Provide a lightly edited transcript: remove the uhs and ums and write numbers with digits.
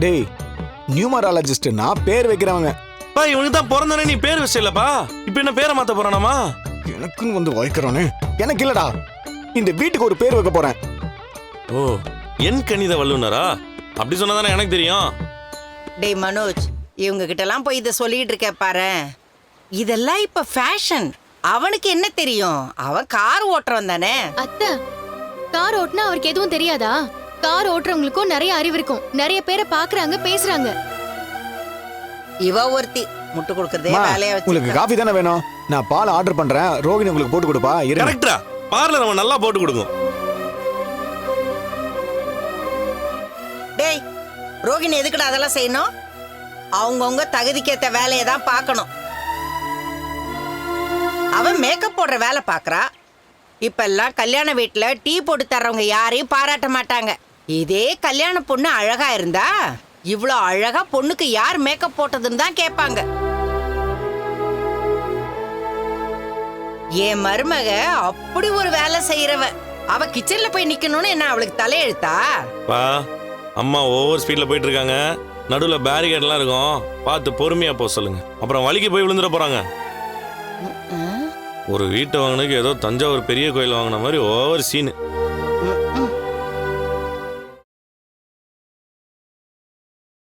டேய் நியூமராலஜிஸ்ட்னா பேர் வைக்கிறவங்க. பா இவனுக்கு தான் பிறந்தனே நீ பேர் வச்சிடலப்பா. இப்போ என்ன பேரை மாத்த போறானாமா? எனக்குன்னு வந்து வைக்கிறானே. எனக்கு இல்லடா, இந்த வீட்டுக்கு ஒரு பேர் வைக்க போறேன். ஓ என் கணித வல்லுனரா? அப்படி சொன்னதானே எனக்கு தெரியும். டேய் மனோஜ், இவங்க கிட்ட எல்லாம் போய் இதை சொல்லிட்டு இருக்க பாரு. இதெல்லாம் இப்ப ஃபேஷன். அவனுக்கு என்ன தெரியும்? அவன் கார் ஓட்டுறவன் தானே. அத்தை, கார் ஓட்டுனா அவருக்கு எதுவும் தெரியாதா? கார் ஓட்டுறவங்களுக்கும் நிறைய அறிவு இருக்கும். நிறைய பேரை பாக்குறாங்க, பேசுறாங்க. இவ ஒருத்தி முட்டு கொடுக்கறதே அம்மா, வேலையா உங்களுக்கு வச்சு. காஃபி தானே வேணும்? நான் பால் ஆர்டர் பண்றேன். ரோகிணி உங்களுக்கு போட்டு கொடுப்பா. இருங்க. கரெக்டா? பார்லர் அவன் நல்லா போட்டு கொடுக்கும். டேய் ரோகிணி எதுக்குடா அதெல்லாம் செய்யணும்? அவங்கவுங்க தகுதிக்கேத்த வேலையை தான் பார்க்கணும். அவன் மேக்கப் போடுற வேலை பார்க்கறா. இப்ப எல்லாம் கல்யாண வீட்டுல டீ போட்டு தர்றவங்க யாரையும் பாராட்ட மாட்டாங்க. இதே கல்யாண பொண்ணு அழகா இருந்தா இவ்வளோ அழகா பொண்ணுக்கு யார் மேக்கப் போட்டதுன்னு தான் கேட்பாங்க. என் மருமக அப்படி ஒரு வேலை செய்யறவ. அவ கிச்சன்ல போய் நிக்கணும்னு என்ன அவளுக்கு தலையெழுத்தா? பா அம்மா ஓவர் ஸ்பீட்ல போயிட்டு இருக்காங்க. நடுவில் பேரிகேட்லாம் இருக்கும், பார்த்து பொறுமையா போக சொல்லுங்க. அப்புறம் வலிக்கு போய் விழுந்துட போறாங்க. ஒரு வீட்டை வாங்கினதுக்கு ஏதோ தஞ்சாவூர் பெரிய கோயில் வாங்கின மாதிரி ஓவர் சீனு.